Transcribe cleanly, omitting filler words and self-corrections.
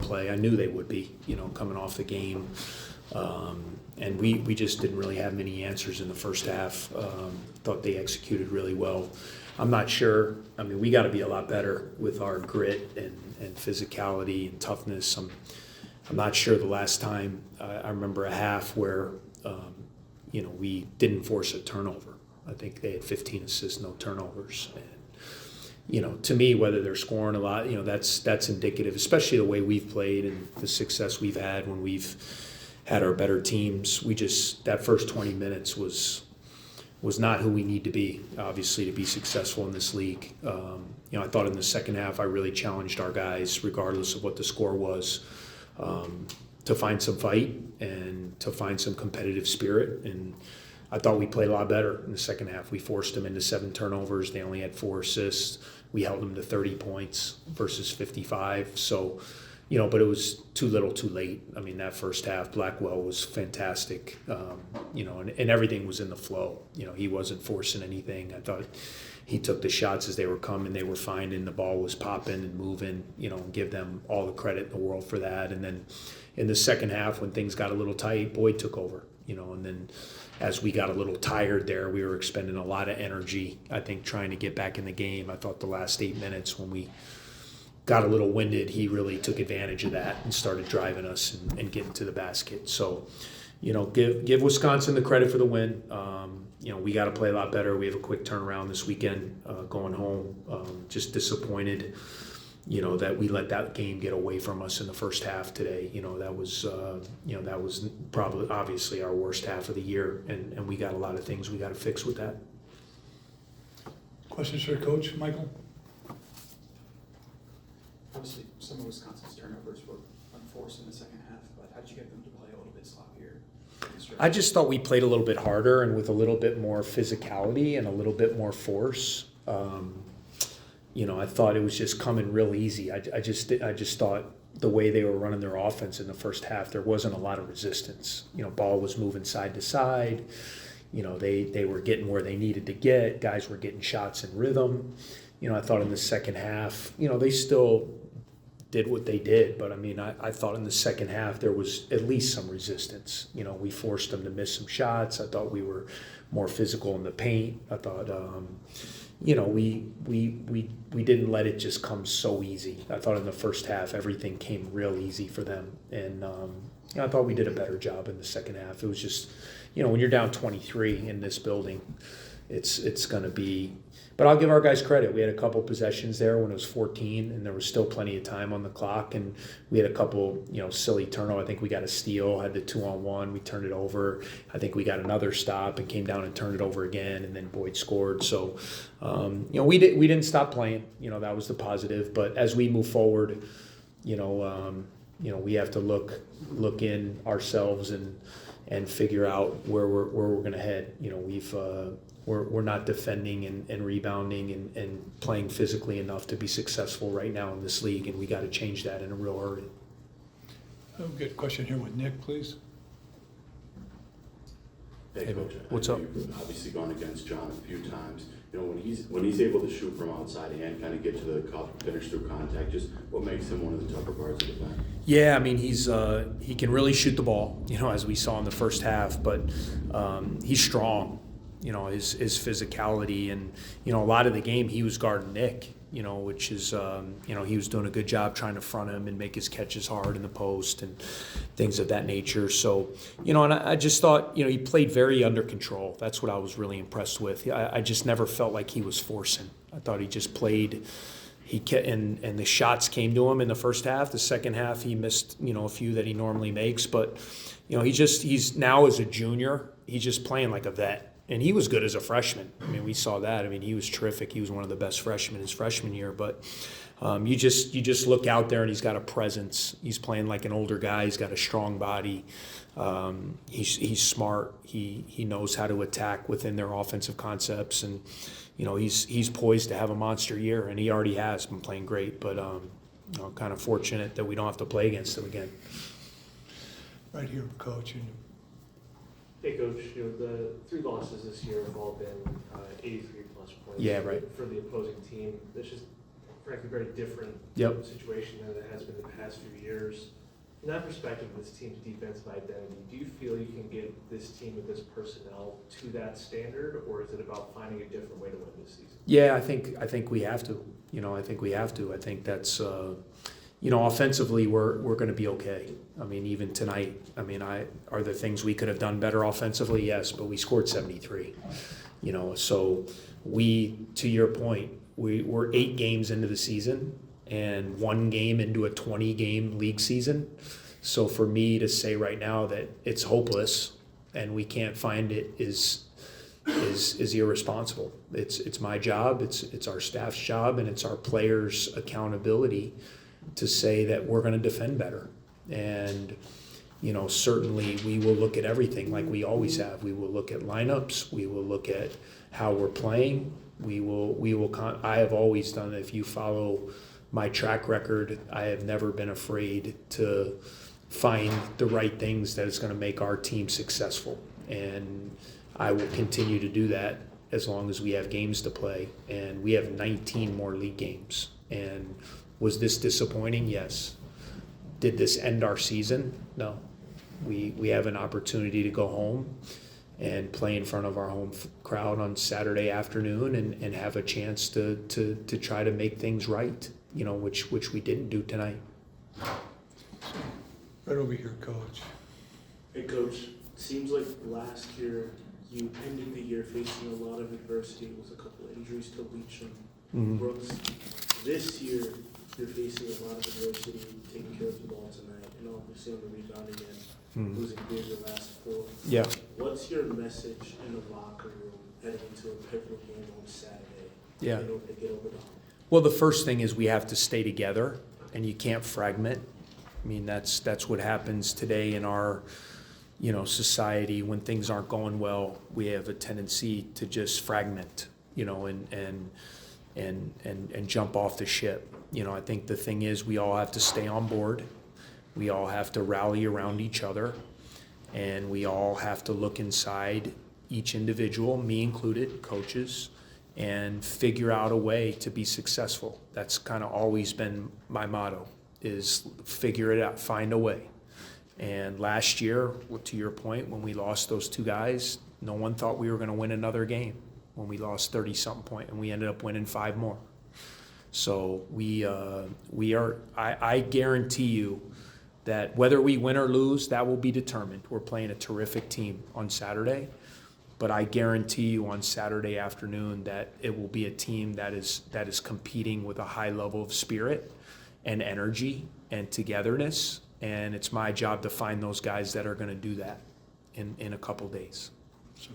play. I knew they would be, coming off the game. And we just didn't really have many answers in the first half. Thought they executed really well. I'm not sure. I mean, we got to be a lot better with our grit and physicality and toughness. I'm not sure the last time I remember a half where, we didn't force a turnover. I think they had 15 assists, no turnovers. And, to me, whether they're scoring a lot, that's indicative, especially the way we've played and the success we've had when we've had our better teams. That first 20 minutes was not who we need to be, obviously, to be successful in this league. I thought in the second half I really challenged our guys, regardless of what the score was, to find some fight and to find some competitive spirit. And I thought we played a lot better in the second half. We forced them into 7 turnovers. They only had 4 assists. We held them to 30 points versus 55. So, but it was too little too late. I mean, that first half, Blackwell was fantastic, and everything was in the flow. He wasn't forcing anything. I thought he took the shots as they were coming. They were finding the ball was popping and moving, and give them all the credit in the world for that. And then in the second half, when things got a little tight, Boyd took over, and then as we got a little tired there, we were expending a lot of energy, I think, trying to get back in the game. I thought the last 8 minutes when we got a little winded, he really took advantage of that and started driving us and getting to the basket. So, give Wisconsin the credit for the win. We got to play a lot better. We have a quick turnaround this weekend going home. Just disappointed, that we let that game get away from us in the first half today. That was probably obviously our worst half of the year, and we got a lot of things we got to fix with that. Questions for Coach Michael? Obviously, some of Wisconsin's turnovers were unforced in the second half, but how did you get them to play a little bit sloppier? I just thought we played a little bit harder and with a little bit more physicality and a little bit more force. I thought it was just coming real easy. I just thought the way they were running their offense in the first half, there wasn't a lot of resistance. Ball was moving side to side. They were getting where they needed to get. Guys were getting shots in rhythm. I thought in the second half, they still did what they did, but I thought in the second half there was at least some resistance. We forced them to miss some shots. I thought we were more physical in the paint. I thought, we didn't let it just come so easy. I thought in the first half everything came real easy for them, and I thought we did a better job in the second half. It was just, when you're down 23 in this building, it's going to be. But I'll give our guys credit. We had a couple possessions there when it was 14, and there was still plenty of time on the clock. And we had a couple, silly turnovers. I think we got a steal, had the 2-on-1. We turned it over. I think we got another stop and came down and turned it over again. And then Boyd scored. So, we didn't stop playing. That was the positive. But as we move forward, we have to look in ourselves and figure out where we're going to head. We're not defending and rebounding and playing physically enough to be successful right now in this league, and we got to change that in a real hurry. I'll get a question here with Nick, please. Hey, Coach. What's up? You've obviously gone against John a few times. When he's able to shoot from outside and kind of get to the cup, finish through contact, just what makes him one of the tougher guards of the defense? Yeah, he can really shoot the ball, as we saw in the first half, but he's strong. His physicality and, a lot of the game he was guarding Nick, which is, he was doing a good job trying to front him and make his catches hard in the post and things of that nature. So, and I just thought, he played very under control. That's what I was really impressed with. I just never felt like he was forcing. I thought he just played. He kept, and the shots came to him in the first half. The second half he missed, a few that he normally makes. But, he's now as a junior, he's just playing like a vet. And he was good as a freshman. We saw that. He was terrific. He was one of the best freshmen his freshman year. But you just look out there and he's got a presence. He's playing like an older guy. He's got a strong body. He's smart. He knows how to attack within their offensive concepts. And, he's poised to have a monster year. And he already has been playing great. But kind of fortunate that we don't have to play against him again. Right here, Coach. Hey, Coach, the 3 losses this year have all been 83-plus points Yeah, right. for the opposing team. It's just frankly, very different Yep. situation than it has been the past few years. From that perspective, this team's defensive identity, do you feel you can get this team with this personnel to that standard, or is it about finding a different way to win this season? Yeah, I think we have to. I think we have to. I think that's offensively we're going to be okay. I mean, even tonight. I mean, are there things we could have done better offensively? Yes, but we scored 73. So to your point, we're 8 games into the season and 1 game into a 20-game league season. So for me to say right now that it's hopeless and we can't find it is irresponsible. It's my job, it's our staff's job, and it's our players' accountability to say that we're going to defend better. And certainly we will look at everything like we always have. We will look at lineups. We will look at how we're playing. I have always done it. If you follow my track record, I have never been afraid to find the right things that is going to make our team successful. And I will continue to do that as long as we have games to play. And we have 19 more league games. And was this disappointing? Yes. Did this end our season? No. We have an opportunity to go home and play in front of our home crowd on Saturday afternoon and have a chance to try to make things right, which we didn't do tonight. Right over here, Coach. Hey, Coach, seems like last year you ended the year facing a lot of adversity. It was a couple of injuries to Leach and Brooks. This year, you're facing a lot of adversity, taking care of the ball tonight, and obviously on the rebound again, losing 3 of your last 4. Yeah. What's your message in the locker room heading into a pivotal game on Saturday? Yeah. In order to get over the hump? Well, the first thing is we have to stay together, and you can't fragment. I mean, that's what happens today in our, society. When things aren't going well, we have a tendency to just fragment, and jump off the ship. I think the thing is we all have to stay on board. We all have to rally around each other, and we all have to look inside each individual, me included, coaches, and figure out a way to be successful. That's kind of always been my motto, is figure it out, find a way. And last year, to your point, when we lost those 2 guys, no one thought we were going to win another game when we lost 30-something points, and we ended up winning 5 more. So I guarantee you that whether we win or lose, that will be determined. We're playing a terrific team on Saturday, but I guarantee you on Saturday afternoon that it will be a team that is competing with a high level of spirit and energy and togetherness, and it's my job to find those guys that are going to do that in a couple days. So